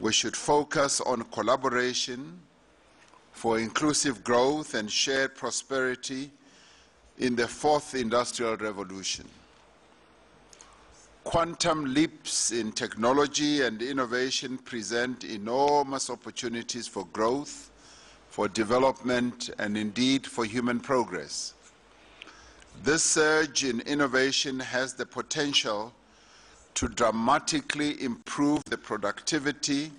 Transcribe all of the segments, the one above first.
we should focus on collaboration for inclusive growth and shared prosperity in the fourth industrial revolution. Quantum leaps in technology and innovation present enormous opportunities for growth, for development, and indeed for human progress. This surge in innovation has the potential to dramatically improve the productivity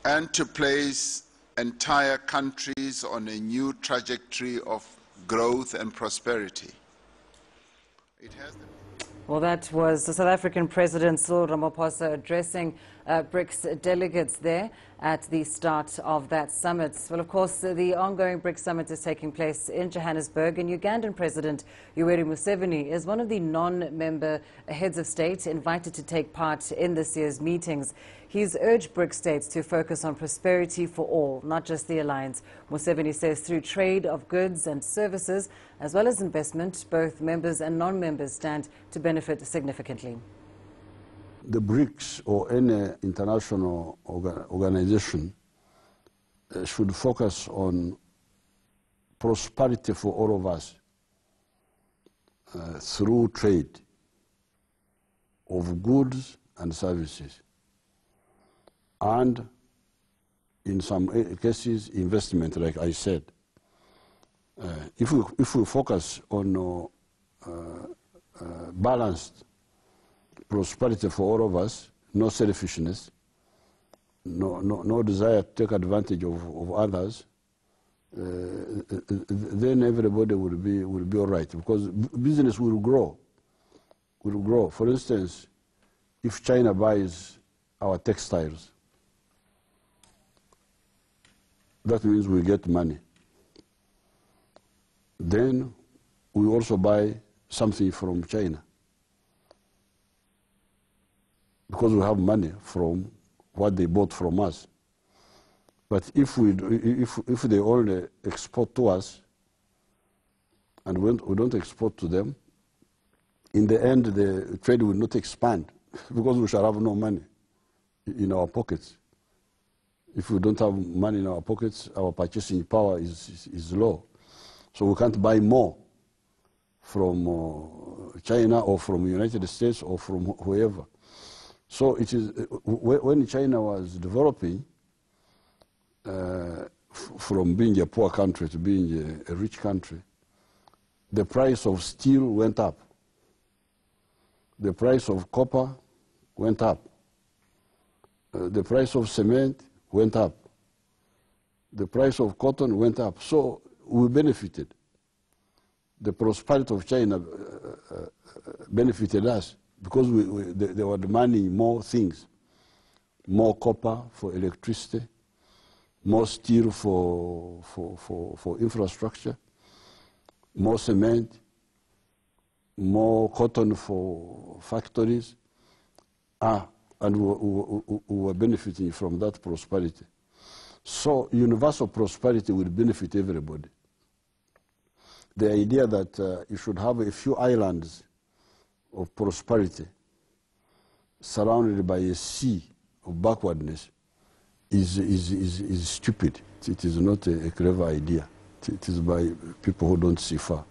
and to place entire countries on a new trajectory of growth and prosperity. Well, that was the South African President Cyril Ramaphosa addressing BRICS delegates there at the start of that summit. Well, of course, the ongoing BRICS Summit is taking place in Johannesburg, and Ugandan President Yoweri Museveni is one of the non-member heads of state invited to take part in this year's meetings. He's urged BRICS states to focus on prosperity for all, not just the alliance. Museveni says through trade of goods and services, as well as investment, both members and non-members stand to benefit significantly. The BRICS or any international organization should focus on prosperity for all of us through trade of goods and services, and in some cases investment, like I said. If we focus on balanced prosperity for all of us, no selfishness, no desire to take advantage of others, then everybody will be all right, because business will grow. For instance, if China buys our textiles, that means we get money. Then we also buy something from China, because we have money from what they bought from us. But if they only export to us and we don't export to them, in the end the trade will not expand, because we shall have no money in our pockets. If we don't have money in our pockets, our purchasing power is low. So we can't buy more from China or from the United States or from whoever. So it is, when China was developing from being a poor country to being a rich country, the price of steel went up. The price of copper went up. The price of cement went up. The price of cotton went up. So we benefited. The prosperity of China benefited us, because they were demanding more things, more copper for electricity, more steel for infrastructure, more cement, more cotton for factories, and we were benefiting from that prosperity. So universal prosperity will benefit everybody. The idea that you should have a few islands of prosperity surrounded by a sea of backwardness is stupid. It is not a clever idea. It is by people who don't see far.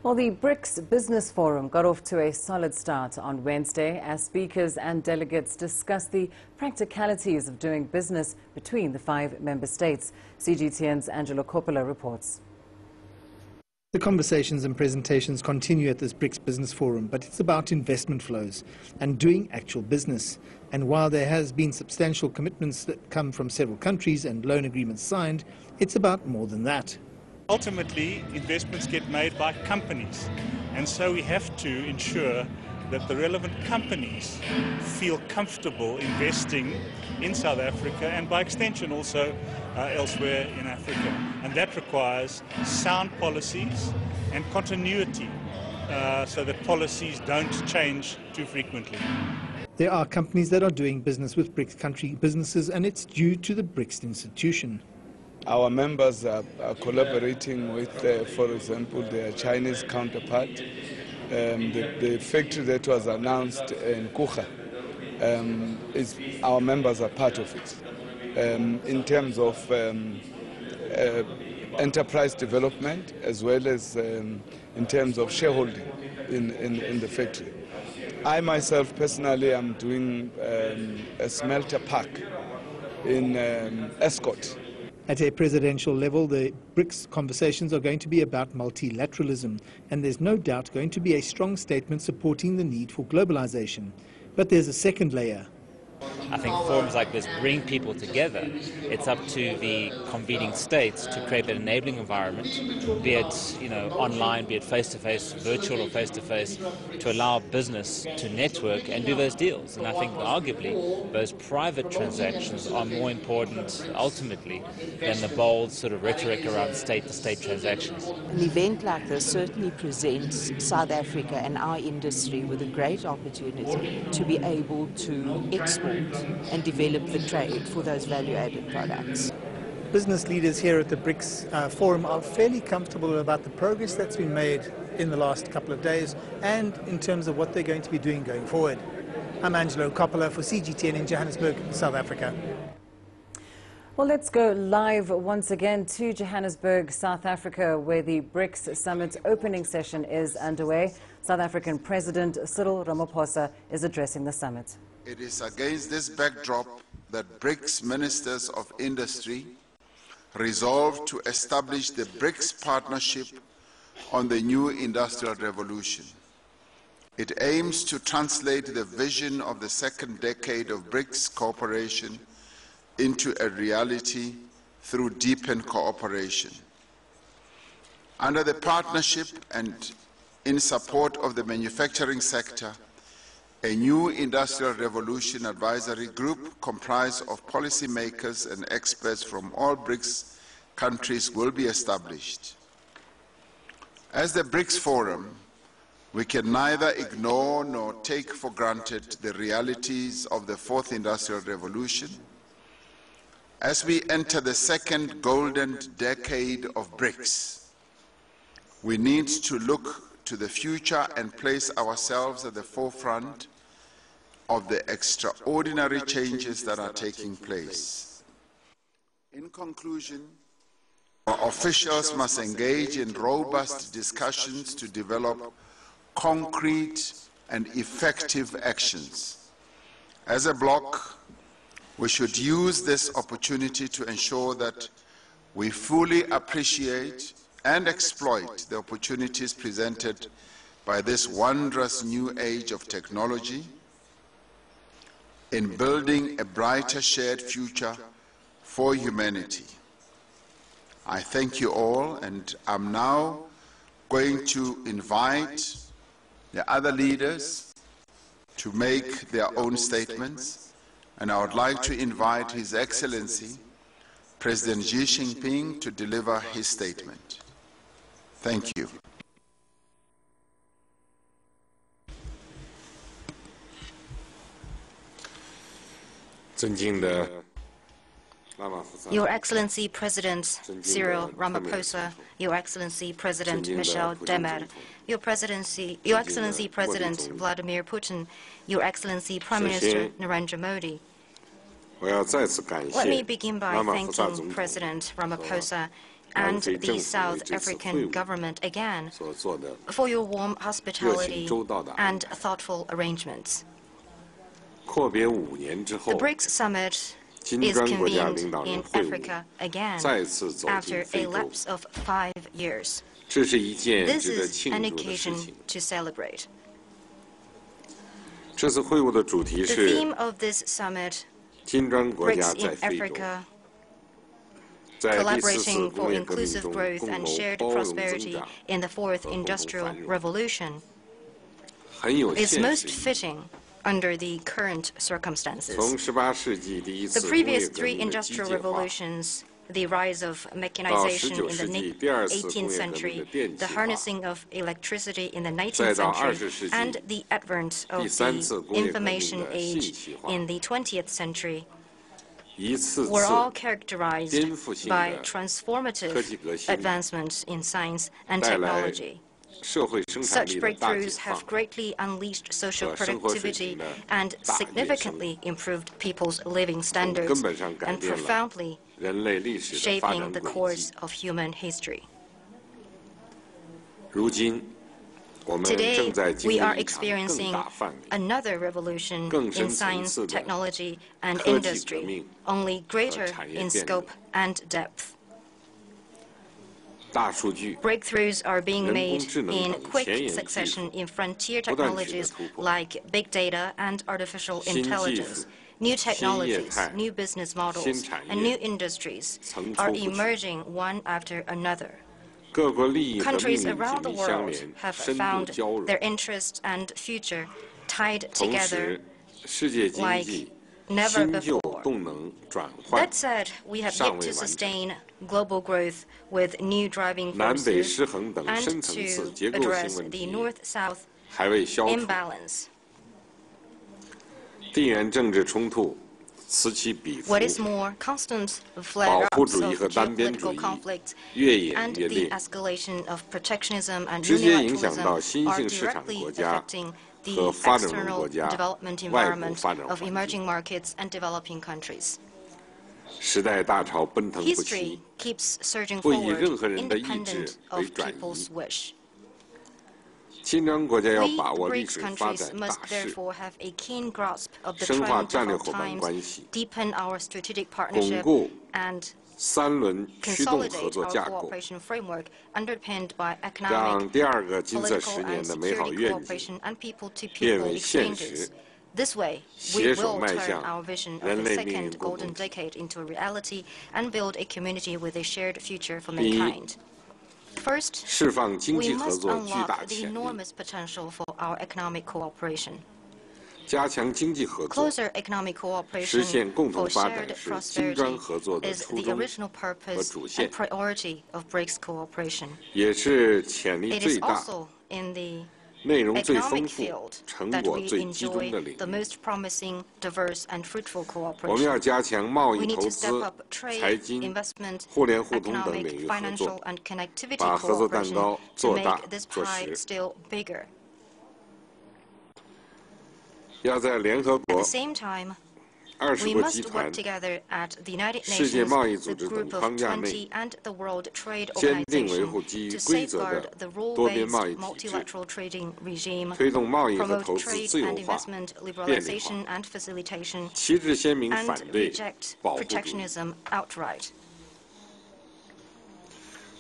Well, the BRICS Business Forum got off to a solid start on Wednesday as speakers and delegates discussed the practicalities of doing business between the 5 member states. CGTN's Angelo Coppola reports. The conversations and presentations continue at this BRICS Business Forum, but it's about investment flows and doing actual business. And while there has been substantial commitments that come from several countries and loan agreements signed, it's about more than that. Ultimately, investments get made by companies, and so we have to ensure that the relevant companies feel comfortable investing in South Africa and by extension also elsewhere in Africa. And that requires sound policies and continuity so that policies don't change too frequently. There are companies that are doing business with BRICS country businesses, and it's due to the BRICS institution. Our members are collaborating with, for example, their Chinese counterpart. The factory that was announced in Kucha our members are part of it. In terms of enterprise development, as well as in terms of shareholding in the factory. I myself personally am doing a smelter park in Escort. At a presidential level, the BRICS conversations are going to be about multilateralism, and there's no doubt going to be a strong statement supporting the need for globalization. But there's a second layer. I think forums like this bring people together. It's up to the convening states to create that enabling environment, be it online, be it face-to-face, virtual or face-to-face, to allow business to network and do those deals. And I think arguably those private transactions are more important ultimately than the bold sort of rhetoric around state-to-state transactions. An event like this certainly presents South Africa and our industry with a great opportunity to be able to export and develop the trade for those value-added products. Business leaders here at the BRICS Forum are fairly comfortable about the progress that's been made in the last couple of days and in terms of what they're going to be doing going forward. I'm Angelo Coppola for CGTN in Johannesburg, South Africa. Well, let's go live once again to Johannesburg, South Africa, where the BRICS Summit opening session is underway. South African President Cyril Ramaphosa is addressing the summit. It is against this backdrop that BRICS Ministers of Industry resolved to establish the BRICS Partnership on the New Industrial Revolution. It aims to translate the vision of the second decade of BRICS cooperation into a reality through deepened cooperation. Under the partnership and in support of the manufacturing sector, a new Industrial Revolution Advisory Group comprised of policymakers and experts from all BRICS countries will be established. As the BRICS Forum, we can neither ignore nor take for granted the realities of the fourth Industrial Revolution. As we enter the second golden decade of BRICS, we need to look to the future and place ourselves at the forefront of the extraordinary changes that are taking place. In conclusion, our officials must engage in robust discussions to develop concrete and effective actions. As a bloc, we should use this opportunity to ensure that we fully appreciate and exploit the opportunities presented by this wondrous new age of technology in building a brighter shared future for humanity. I thank you all, and I'm now going to invite the other leaders to make their own statements, and I would like to invite His Excellency President Xi Jinping to deliver his statement. Thank you. Your Excellency President Cyril Ramaphosa, Your Excellency President Michel Demer, Your Excellency President Vladimir Putin, Your Excellency Prime Minister Narendra Modi. Let me begin by thanking President Ramaphosa and the South African government again for your warm hospitality and thoughtful arrangements. The BRICS Summit is convened in Africa again after a lapse of 5 years. This is an occasion to celebrate. The theme of this summit, BRICS in Africa, collaborating for inclusive growth and shared prosperity in the fourth industrial revolution, is most fitting under the current circumstances. The previous three industrial revolutions, the rise of mechanization in the 18th century, the harnessing of electricity in the 19th century, and the advent of the information age in the 20th century, were all characterized by transformative advancements in science and technology. Such breakthroughs have greatly unleashed social productivity and significantly improved people's living standards and profoundly shaping the course of human history. Today, we are experiencing another revolution in science, technology, and industry, only greater in scope and depth. Breakthroughs are being made in quick succession in frontier technologies like big data and artificial intelligence. New technologies, new business models, and new industries are emerging one after another. Countries around the world have found their interests and future tied together like never before. That said, we have yet to sustain global growth with new driving forces and to address the North-South imbalance. What is more, constant flare-ups of geopolitical conflicts and the escalation of protectionism and unilateralism are directly affecting the external development environment of emerging markets and developing countries. History keeps surging forward, independent of people's wish. We BRICS countries must therefore have a keen grasp of the trend of our times, deepen our strategic partnership, and consolidate our cooperation framework underpinned by economic, political, and security cooperation and people-to-people exchanges. This way, we will turn our vision of the second golden decade into a reality and build a community with a shared future for mankind. First, we must unlock the enormous potential for our economic cooperation. Closer economic cooperation for shared prosperity is the original purpose and priority of BRICS cooperation. It is also in the economic field that we enjoy the most promising, diverse, and fruitful cooperation. We need to step up trade, investment, economic, financial, and connectivity cooperation to make this pie still bigger. At the same time, we must work together at the United Nations, the Group of 20, and the World Trade Organization to safeguard the rule-based multilateral trading regime, promote trade and investment liberalization and facilitation, and reject protectionism outright.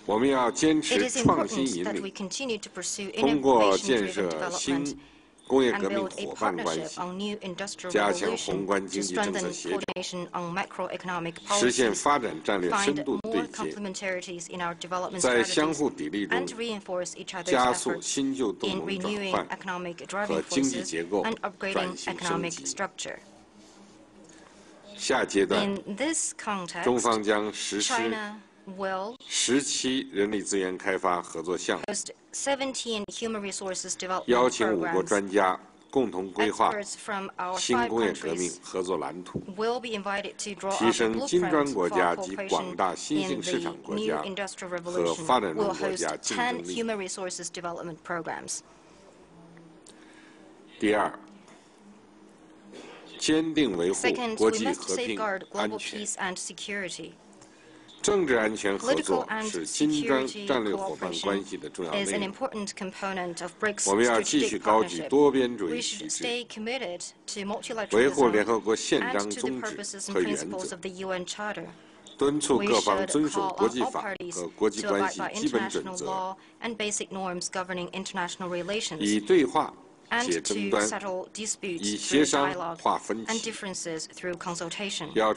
It is important that we continue to pursue innovation-driven development and build a partnership on new industrial revolution to strengthen coordination on macroeconomic policies, find more complementarities in our development strategies, and reinforce each other's efforts in renewing economic driving forces and upgrading economic structure. In this context, China will host 17 human resources development programs. Experts from our 5 countries will be invited to draw up a blueprint for cooperation in the new industrial revolution. We'll host 10 human resources development programs. Second, we must safeguard global peace and security. Political and security cooperation is an important component of BRICS strategic partnership. We should stay committed to multilateralism and to the purposes and principles of the UN Charter. We should call on all parties to abide by international law and basic norms governing international relations, and to settle disputes through dialogue and differences through consultation. By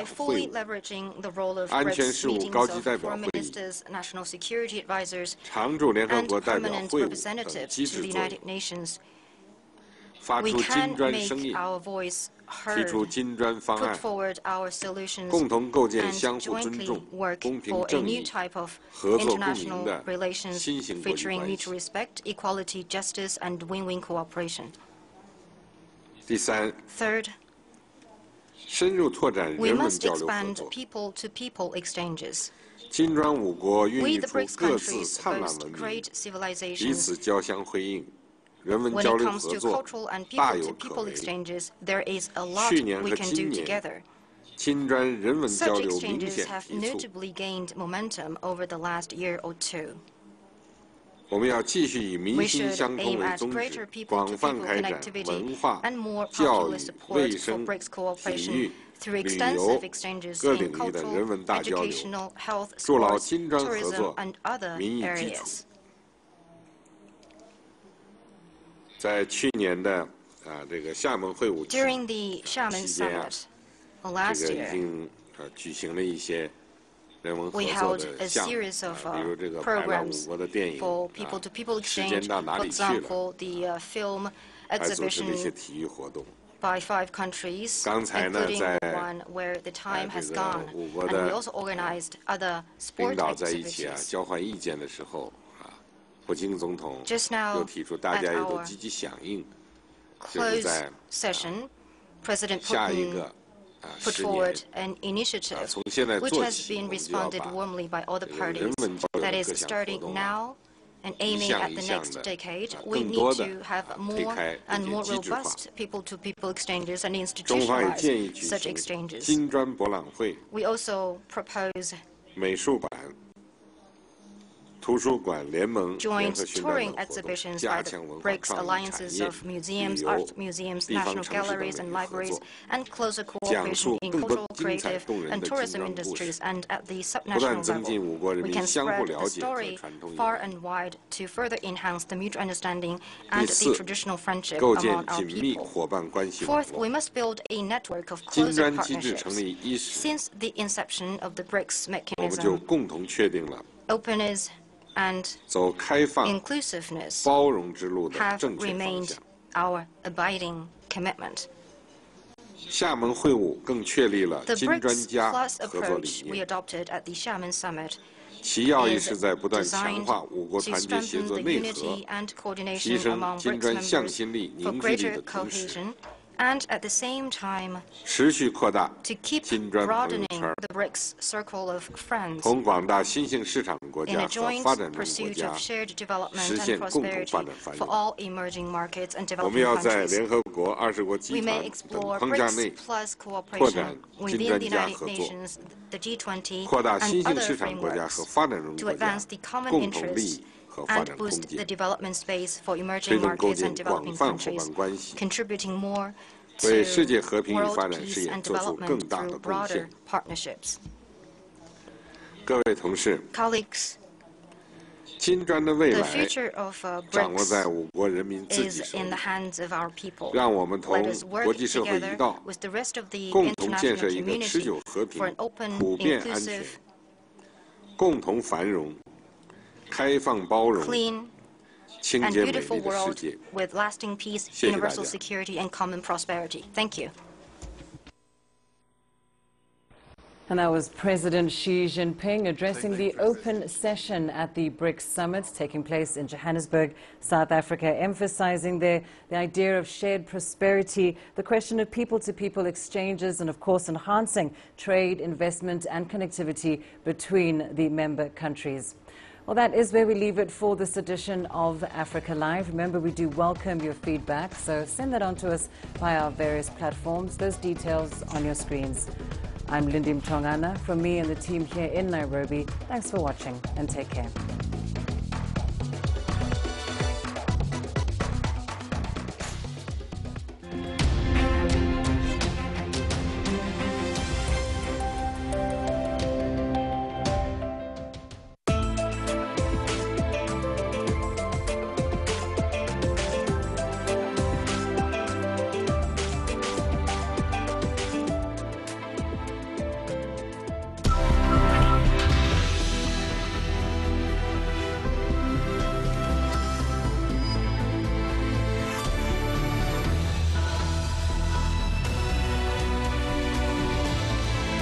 fully leveraging the role of BRICS meetings of foreign ministers, national security advisors, and permanent representatives to the United Nations, we can make our voice heard, put forward our solutions, and jointly work for a new type of international relations featuring mutual respect, equality, justice, and win-win cooperation. Third, we must expand people-to-people exchanges. 金砖五国孕 We, 育 the 出 BRICS 各自 countries, 灿烂 boast 文明， great 彼 civilizations. 此交相辉映，人文 When 交 it 流 comes 合 to 作 cultural and 大有可 people-to-people 为。 exchanges, there is a lot 去年 we 和 can 今 do 年， together. 金砖人文 Such 交流明 exchanges 显 have 提速。 notably gained momentum over the last year or two. 我们要继续以民 We 心 should 相通 aim 为 at 宗旨 greater， 广泛 people-to-people 开展 connectivity 文化、 and more 教 popular 育、 support 卫 for 生、 BRICS 体 cooperation 育、 through 旅 extensive 游 exchanges 各 in 领域的人 cultural, 文大交流， educational, health, 筑牢 sports, 金砖合 tourism, 作 and other 民意基础。 areas. 在去年的这个厦门会晤期 During the Xiamen 期间啊， Summit 这 last 个已 year, 经举行了一些人文合 we 作 held 的 a 项目， series of 比如这个拍了5 programs 国的电影 for people-to-people 时 exchange. 间到哪 For 里去了， example, the film 还组织了一些 exhibition 体育活动。 by 5 countries, 刚才呢， including 在 one where the time has 这个 gone. 5国 And we 的 also organized other 领 sport 导在一起 activities. 交换意见的时候普京总统 Just now, 又提出大家 at 也都 our 积极响应，这是 closed 在 session, President 下一 Putin 个put 10 forward 年 an initiative 从现在 which 做 has 起， been 我们就要 responded 把 warmly by all the 这个人 parties. 文交流 That 的 is 各项活 starting 动 now and 一 aiming 项 at 一 the 项 next 的 decade. 更 We 多 need 的 to have 推 more 开 and 并 more 且机制化。 robust people-to-people exchanges and 中方也建议 institutionalized 举 such 行 exchanges. 金砖博览会、 We also propose 美术馆、图书馆联盟联 joint 合宣传 touring 等活动， exhibitions 加 by the 强文化 BRICS 创意产 alliances 业、 of 旅 museums, 游、 art museums, 地方 national 城市等 galleries 领 and 域合 libraries, 作， and closer 讲 cooperation 述 in 更多 cultural, 精彩 creative, 动人 and 的金 tourism 砖故事， industries. And at the 不断 subnational 增进 level, 5国人 we 民 can 相互 spread 了 the 解和 story 传统友 far 谊。 and wide to further enhance the mutual understanding 第 and the 四， traditional friendship 构建 among our 紧密 people. 伙伴关系网 Fourth, 络。 we must build a network of 金 closer 砖机制成 partnerships. 立伊始， Since the inception of the BRICS 我们就 mechanism, 共同确定了 openness and 走开放、 inclusiveness 包容之路的 have 正确方 remained 向。 our abiding commitment. 厦门会晤更确立了 The 金专 BRICS 家 Plus 合作理 approach we 念， adopted at the Xiamen Summit 其要义 is 是在不断强 designed 化5国 to 团结协 strengthen 作 the 内核， unity and 提 coordination 升 among 金 BRICS 砖向 members 心力、 for 凝聚力 greater 的同时， cohesion, and at the same time 持续扩大 to keep 金砖朋友 broadening 圈， the BRICS circle of friends 同广大新兴市场国 in 家 a 和 joint 发展中国 pursuit 家 of shared development 实 and 现共同 prosperity 发展繁 for 荣。 all emerging markets and 我们 developing 要在 countries. 联合国、20国 We 集 may 团等 explore 框架内 BRICS Plus 扩展 cooperation 金 within 砖 the 家 United 合作， Nations, the G20, 扩大 and 新兴 other 市场国家 frameworks 和发展中 to 国家 advance the common 共同利 interests 益和发 and 展空 boost the 间， development space for 推 emerging 动构 markets 建 and 广 developing 泛伙 countries, 伴关系， contributing more 为世界 to 和平与 world 发展事 peace 业 and 做出更 development 大的 through 贡献 broader。partnerships. 各位同事， Colleagues, 金砖的未 the 来 future of 掌握在 BRICS 5国人民自己 is 手 in 里 the，hands of our people. 让我们同 Let us 国 work 际社会一 together 道， with the rest of the 共同建 international 设一个持 community 久和 for 平 an、open, 普遍安全、 inclusive, 共同繁荣、开放包容、 clean, 清 and 洁美 beautiful 丽的世 world 界。 with lasting peace, 谢谢大家。 universal security, and common prosperity. Thank you. And that was President Xi Jinping addressing the open session at the BRICS Summit taking place in Johannesburg, South Africa, emphasizing there the idea of shared prosperity, the question of people-to-people exchanges, and of course enhancing trade, investment and connectivity between the member countries. Well, that is where we leave it for this edition of Africa Live. Remember, we do welcome your feedback, so send that on to us via our various platforms. Those details on your screens. I'm Lindy Mtongana. From me and the team here in Nairobi, thanks for watching and take care.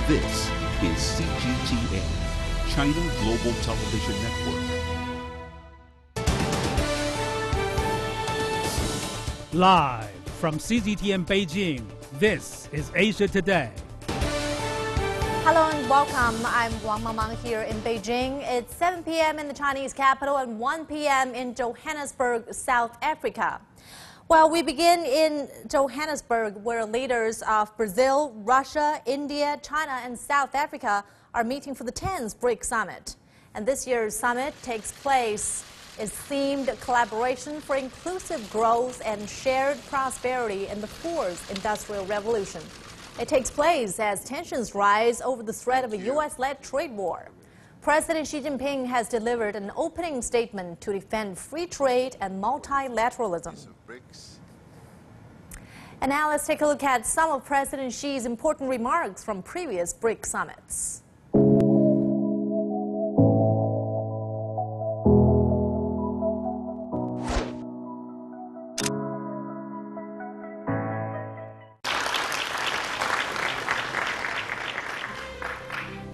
This is CGTN, China Global Television Network. Live from CGTN Beijing, this is Asia Today. Hello and welcome. I'm Wang Mamang here in Beijing. It's 7 p.m. in the Chinese capital and 1 p.m. in Johannesburg, South Africa. Well, we begin in Johannesburg, where leaders of Brazil, Russia, India, China, and South Africa are meeting for the 10th BRICS Summit. And this year's summit is themed Collaboration for Inclusive Growth and Shared Prosperity in the Fourth Industrial Revolution. It takes place as tensions rise over the threat of a U.S.-led trade war. President Xi Jinping has delivered an opening statement to defend free trade and multilateralism. And now let's take a look at some of President Xi's important remarks from previous BRICS summits. "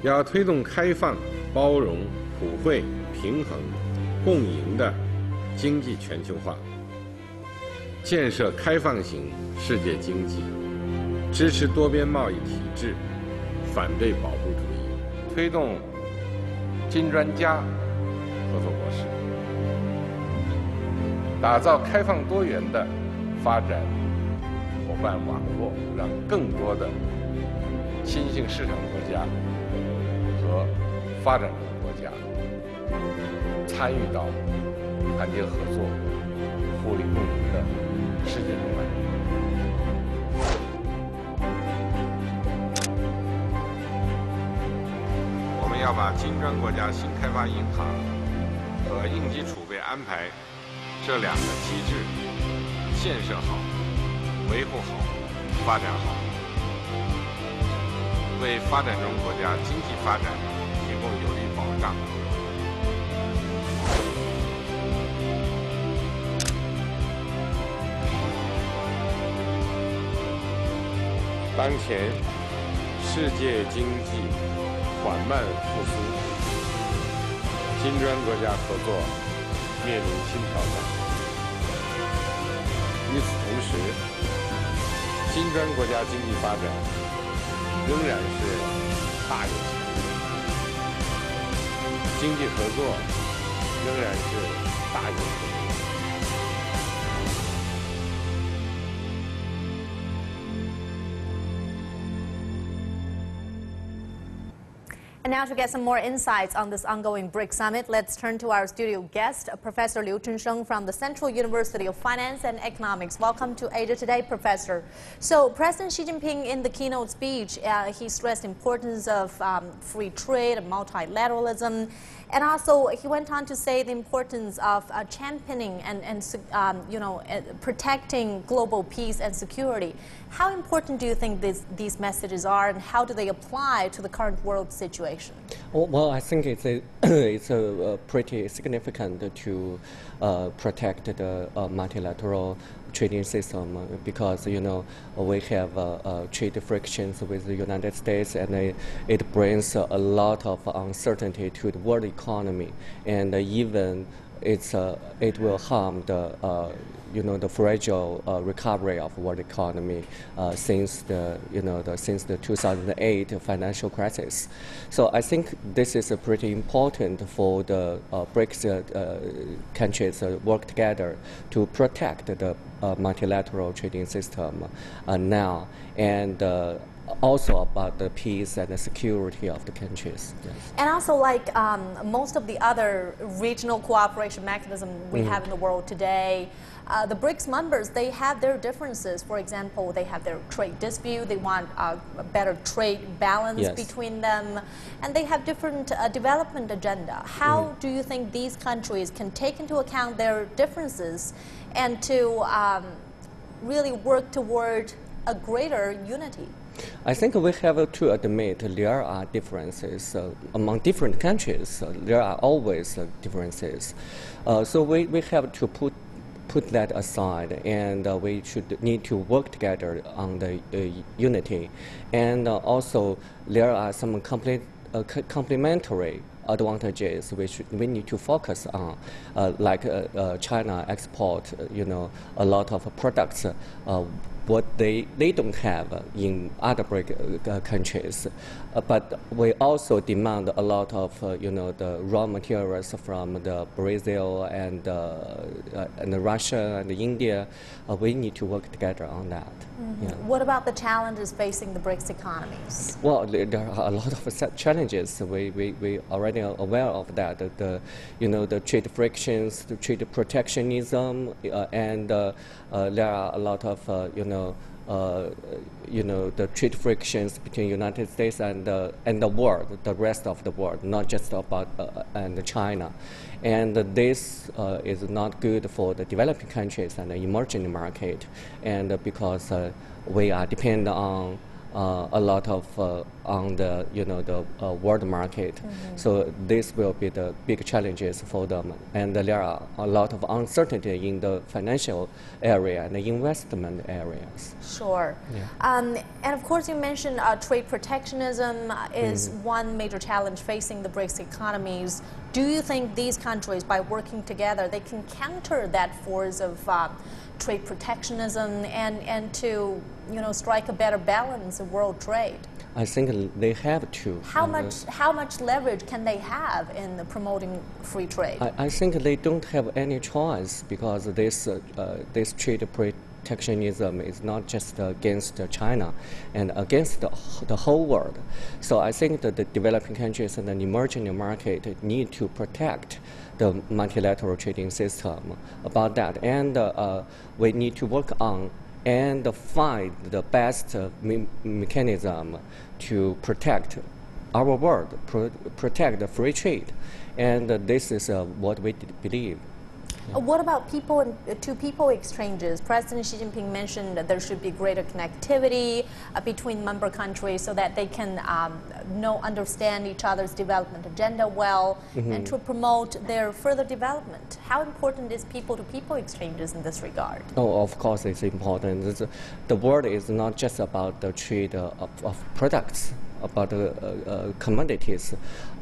要推动开放、包容、普惠、平衡、共赢的经济全球化，建设开放型世界经济，支持多边贸易体制，反对保护主义，推动金砖加合作模式，打造开放多元的发展伙伴网络，让更多的新兴市场国家和发展中国家参与到团结合作、互利共赢的世界中来。我们要把金砖国家新开发银行和应急储备安排这两个机制建设好、维护好、发展好，为发展中国家经济发展提供有力保障。当前世界经济缓慢复苏，金砖国家合作面临新挑战。与此同时，金砖国家经济发展仍然是大有潜力，经济合作仍然是大有潜力。And now to get some more insights on this ongoing BRICS Summit, let's turn to our studio guest, Professor Liu Chunsheng from the Central University of Finance and Economics. Welcome to Asia Today, Professor. So President Xi Jinping, in the keynote speech, he stressed the importance of free trade and multilateralism. And also, he went on to say the importance of championing and protecting global peace and security. How important do you think these messages are, and how do they apply to the current world situation? Well, I think it's pretty significant to protect the multilateral trading system because, we have trade frictions with the United States, and it brings a lot of uncertainty to the world economy, and even it will harm the fragile recovery of world economy since the 2008 financial crisis. So I think this is pretty important for the BRICS countries work together to protect the multilateral trading system now, and also about the peace and the security of the countries. Yes. And also, like most of the other regional cooperation mechanisms we have in the world today, the BRICS members, they have their differences. For example, they have their trade dispute, they want a better trade balance between them, and they have different development agenda. How do you think these countries can take into account their differences and to really work toward a greater unity? I think we have to admit there are differences among different countries. There are always differences. So we have to put that aside, and we should need to work together on the unity. And also there are some complementary advantages we need to focus on, like China export, a lot of products what they don't have in other BRIC countries. But we also demand a lot of the raw materials from the Brazil and Russia and India. We need to work together on that. Mm-hmm. Yeah. What about the challenges facing the BRICS economies? Well, there are a lot of challenges. We already are aware of that. The trade frictions, the trade protectionism, and there are a lot of the trade frictions between United States and the world, the rest of the world, not just about and China, and this is not good for the developing countries and the emerging market, and because we are dependent on a lot of on the the world market. Mm-hmm. So this will be the big challenges for them, and there are a lot of uncertainty in the financial area and the investment areas. Sure. Yeah. And of course you mentioned trade protectionism is one major challenge facing the BRICS economies. Do you think these countries, by working together, they can counter that force of trade protectionism and to strike a better balance of world trade? I think they have to. How much leverage can they have in promoting free trade? I think they don't have any choice, because this trade protectionism is not just against China and against the whole world. So I think that the developing countries and the emerging market need to protect the multilateral trading system about that, and we need to work on and find the best mechanism to protect our world, protect the free trade, and this is what we believe. What about people-to-people exchanges? President Xi Jinping mentioned that there should be greater connectivity between member countries so that they can understand each other's development agenda well, and to promote their further development. How important is people-to-people exchanges in this regard? Oh, of course it's important. The world is not just about the trade of products, about commodities,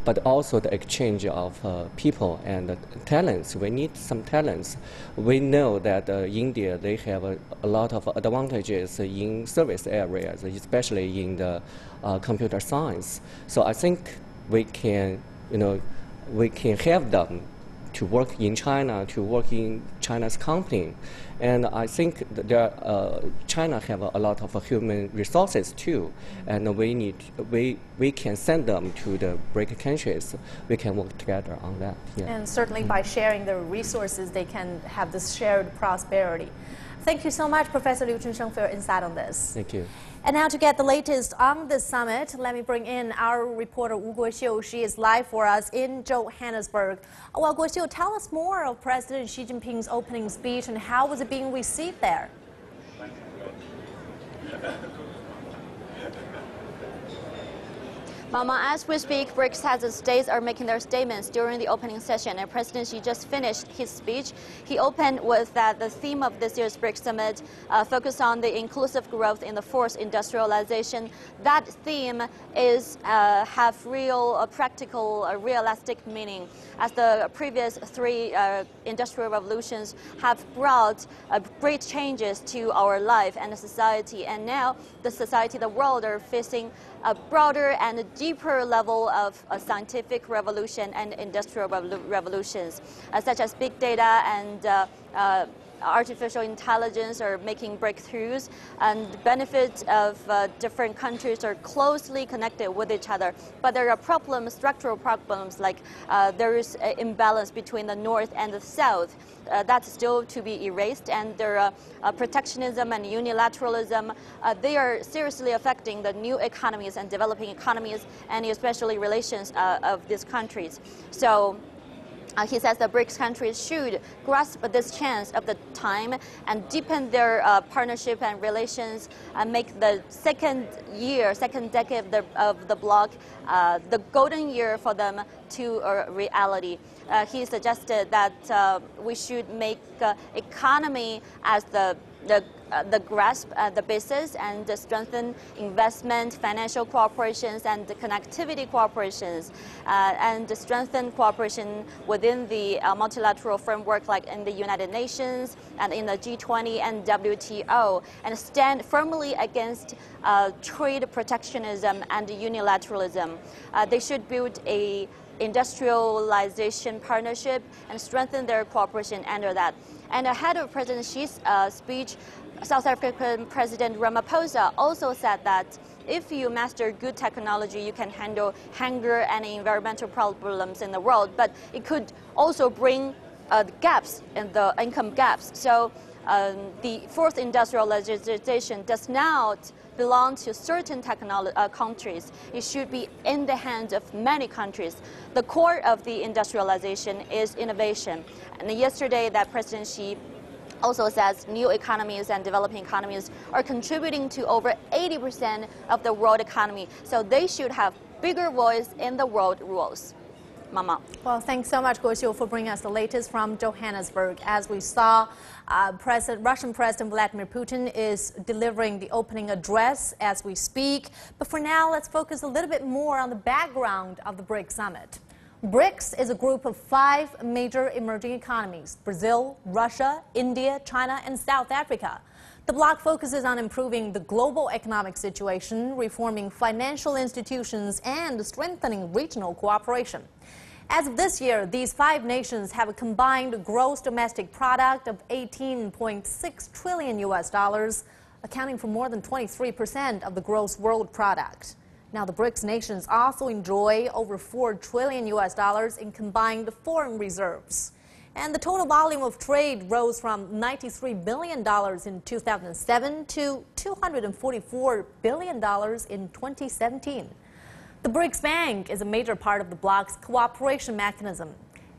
but also the exchange of people and talents. We need some talents. We know that India, they have a lot of advantages in service areas, especially in the computer science. So I think we can have them to work in China, to work in China's company. And I think that China have a lot of human resources too, and we can send them to the BRIC countries. We can work together on that. Yeah. And certainly by sharing their resources, they can have this shared prosperity. Thank you so much, Professor Liu Chunsheng, for your insight on this. Thank you. And now to get the latest on this summit, let me bring in our reporter Wu Guoxiu. She is live for us in Johannesburg. Well, Guoxiu, tell us more of President Xi Jinping's opening speech and how was it being received there? Mama, as we speak, BRICS heads of states are making their statements during the opening session, and President Xi just finished his speech. He opened with that the theme of this year's BRICS Summit focused on the inclusive growth in the fourth industrialization. That theme is have real, practical, realistic meaning, as the previous three industrial revolutions have brought great changes to our life and the society, and now the society, the world are facing a broader and a deeper level of scientific revolution and industrial revolutions, such as big data and artificial intelligence are making breakthroughs, and the benefits of different countries are closely connected with each other. But there are problems, structural problems, like there is an imbalance between the North and the South. That's still to be erased, and there are protectionism and unilateralism. They are seriously affecting the new economies and developing economies, and especially relations of these countries. So he says the BRICS countries should grasp this chance of the time and deepen their partnership and relations, and make the second decade of the bloc the golden year for them to a reality. He suggested that we should make economy as the grasp the basis and strengthen investment, financial cooperations, and connectivity cooperations, and strengthen cooperation within the multilateral framework like in the United Nations and in the G20 and WTO, and stand firmly against trade protectionism and unilateralism. They should build a industrialization partnership and strengthen their cooperation under that. And ahead of President Xi's speech, South African President Ramaphosa also said that if you master good technology, you can handle hunger and environmental problems in the world, but it could also bring gaps in the income gaps. So the fourth industrialization does not belong to certain countries. It should be in the hands of many countries. The core of the industrialization is innovation. And yesterday, that President Xi also says new economies and developing economies are contributing to over 80% of the world economy. So they should have bigger voice in the world rules. Mama. Well, thanks so much, Guo Xiu, for bringing us the latest from Johannesburg. As we saw, Russian President Vladimir Putin is delivering the opening address as we speak. But for now, let's focus a little bit more on the background of the BRICS Summit. BRICS is a group of 5 major emerging economies: Brazil, Russia, India, China, and South Africa. The bloc focuses on improving the global economic situation, reforming financial institutions, and strengthening regional cooperation. As of this year, these 5 nations have a combined gross domestic product of $18.6 trillion, accounting for more than 23% of the gross world product. Now, the BRICS nations also enjoy over $4 trillion in combined foreign reserves. And the total volume of trade rose from $93 billion in 2007 to $244 billion in 2017. The BRICS Bank is a major part of the bloc's cooperation mechanism.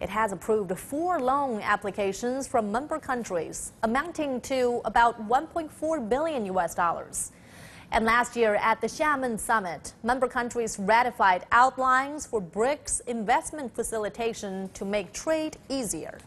It has approved 4 loan applications from member countries, amounting to about $1.4 billion. And last year at the Xiamen Summit, member countries ratified outlines for BRICS investment facilitation to make trade easier.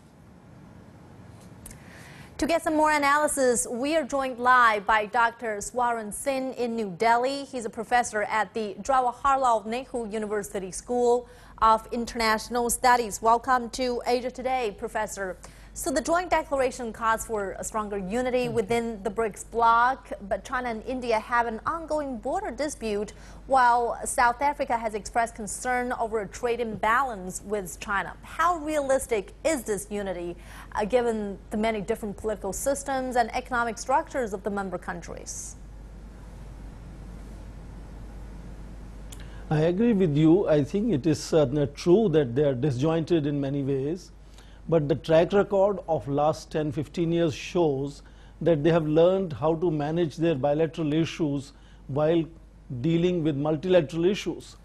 To get some more analysis, we are joined live by Dr. Swaran Singh in New Delhi. He's a professor at the Jawaharlal Nehru University School of International Studies. Welcome to Asia Today, Professor. So the joint declaration calls for a stronger unity within the BRICS bloc, but China and India have an ongoing border dispute, while South Africa has expressed concern over a trade imbalance with China. How realistic is this unity, given the many different political systems and economic structures of the member countries? I agree with you. I think it is true that they are disjointed in many ways. But the track record of last 10-15 years shows that they have learned how to manage their bilateral issues while dealing with multilateral issues.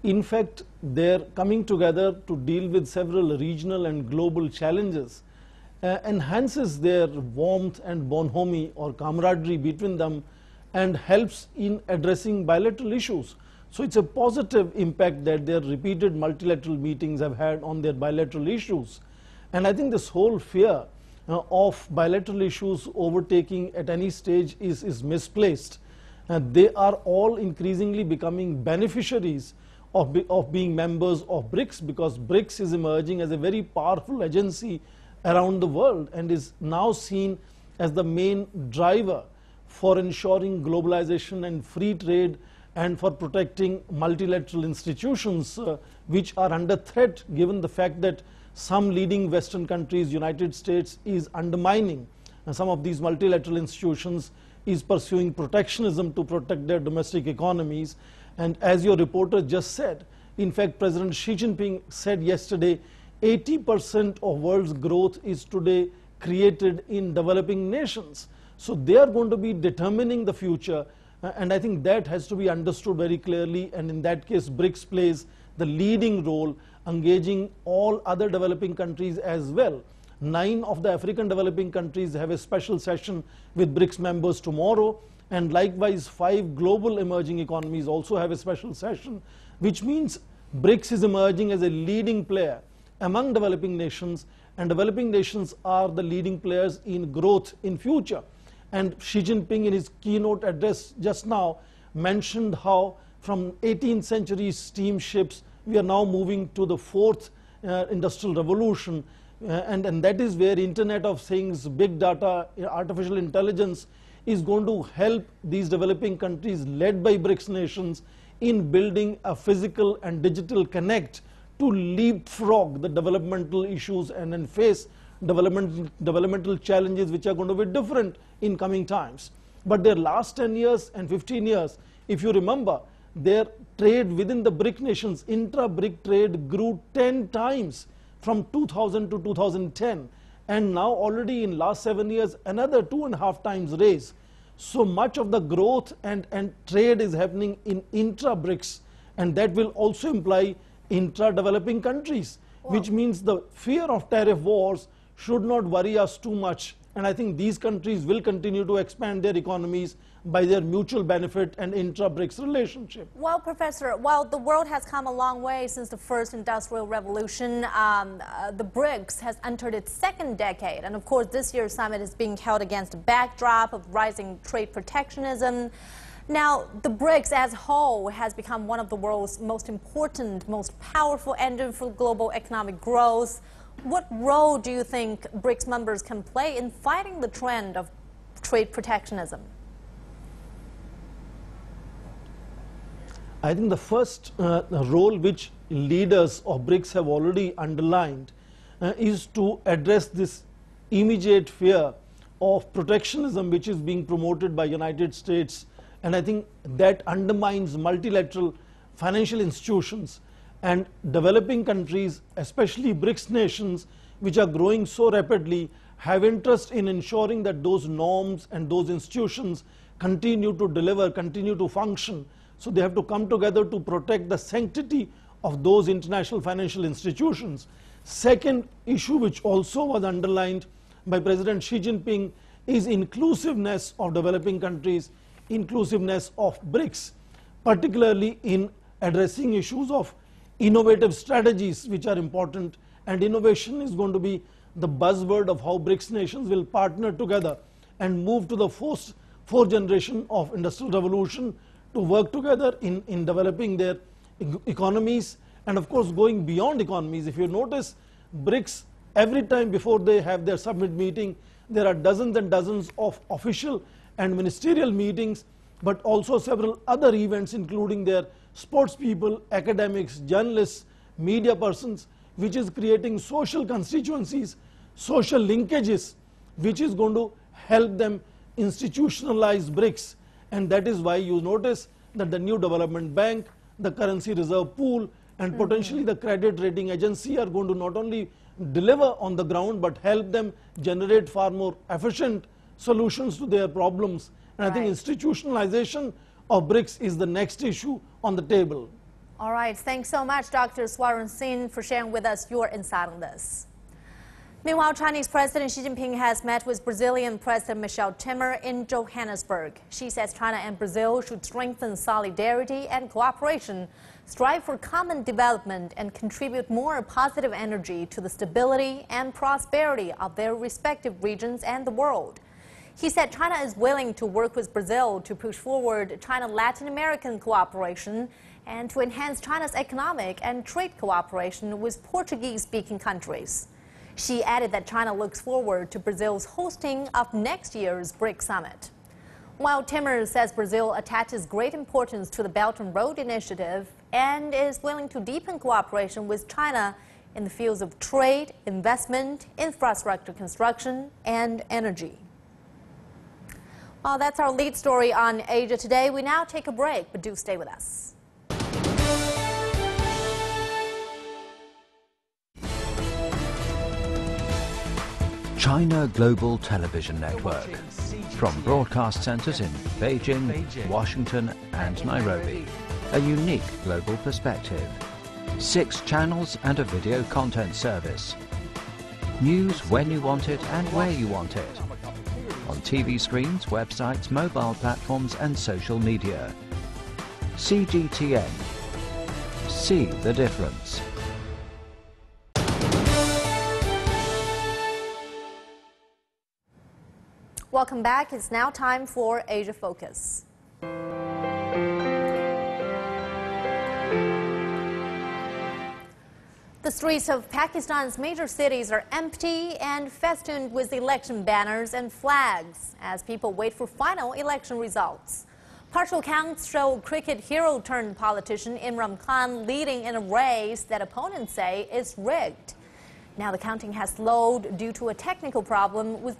In fact, their coming together to deal with several regional and global challenges enhances their warmth and bonhomie or camaraderie between them and helps in addressing bilateral issues. So it's a positive impact that their repeated multilateral meetings have had on their bilateral issues. And I think this whole fear of bilateral issues overtaking at any stage is misplaced. They are all increasingly becoming beneficiaries of being members of BRICS, because BRICS is emerging as a very powerful agency around the world and is now seen as the main driver for ensuring globalization and free trade and for protecting multilateral institutions which are under threat, given the fact that some leading Western countries, United States, is undermining some of these multilateral institutions, is pursuing protectionism to protect their domestic economies. And as your reporter just said, in fact, President Xi Jinping said yesterday, 80% of world's growth is today created in developing nations. So they are going to be determining the future, and I think that has to be understood very clearly, and in that case, BRICS plays the leading role, engaging all other developing countries as well. 9 of the African developing countries have a special session with BRICS members tomorrow, and likewise 5 global emerging economies also have a special session, which means BRICS is emerging as a leading player among developing nations, and developing nations are the leading players in growth in future. And Xi Jinping in his keynote address just now mentioned how from 18th century steamships we are now moving to the fourth industrial revolution, and that is where Internet of Things, big data, artificial intelligence is going to help these developing countries led by BRICS nations in building a physical and digital connect to leapfrog the developmental issues and then face developmental challenges which are going to be different in coming times. But their last 10 years and 15 years, if you remember, their trade within the BRIC nations, intra-BRIC trade grew 10 times from 2000 to 2010, and now already in last 7 years another 2.5 times raise. So much of the growth and trade is happening in intra-BRICS, and that will also imply intra-developing countries, which means the fear of tariff wars should not worry us too much. And I think these countries will continue to expand their economies by their mutual benefit and intra-BRICS relationship. Well, Professor, while the world has come a long way since the first industrial revolution, the BRICS has entered its second decade. And of course, this year's summit is being held against a backdrop of rising trade protectionism. Now, the BRICS as a whole has become one of the world's most important, most powerful engine for global economic growth. What role do you think BRICS members can play in fighting the trend of trade protectionism? I think the first role which leaders of BRICS have already underlined is to address this immediate fear of protectionism which is being promoted by United States, and I think that undermines multilateral financial institutions. And developing countries, especially BRICS nations, which are growing so rapidly, have interest in ensuring that those norms and those institutions continue to deliver, continue to function. So they have to come together to protect the sanctity of those international financial institutions. Second issue which also was underlined by President Xi Jinping is inclusiveness of developing countries, inclusiveness of BRICS, particularly in addressing issues of innovative strategies which are important, and innovation is going to be the buzzword of how BRICS nations will partner together and move to the fourth generation of industrial revolution to work together in developing their economies, and of course going beyond economies. If you notice, BRICS, every time before they have their summit meeting, there are dozens and dozens of official and ministerial meetings, but also several other events including their sports people, academics, journalists, media persons, which is creating social constituencies, social linkages, which is going to help them institutionalize BRICS. And that is why you notice that the new development bank, the currency reserve pool, and potentially the credit rating agency are going to not only deliver on the ground but help them generate far more efficient solutions to their problems. And I think institutionalization of BRICS is the next issue on the table. All right, thanks so much, Dr. Swaran Singh, for sharing with us your insight on this. Meanwhile, Chinese President Xi Jinping has met with Brazilian President Michel Temer in Johannesburg. Xi says China and Brazil should strengthen solidarity and cooperation, strive for common development, and contribute more positive energy to the stability and prosperity of their respective regions and the world. He said China is willing to work with Brazil to push forward China-Latin American cooperation and to enhance China's economic and trade cooperation with Portuguese-speaking countries. Xi added that China looks forward to Brazil's hosting of next year's BRICS Summit. While Temer says Brazil attaches great importance to the Belt and Road Initiative and is willing to deepen cooperation with China in the fields of trade, investment, infrastructure construction, and energy. Well, that's our lead story on Asia Today. We now take a break, but do stay with us. China Global Television Network. From broadcast centers in Beijing, Washington, and Nairobi. A unique global perspective. 6 channels and a video content service. News when you want it and where you want it. On TV screens, websites, mobile platforms, and social media. CGTN. See the difference. Welcome welcome back. It's now time for Asia Focus. The streets of Pakistan's major cities are empty and festooned with election banners and flags as people wait for final election results. Partial counts show cricket hero turned politician Imran Khan leading in a race that opponents say is rigged. Now the counting has slowed due to a technical problem with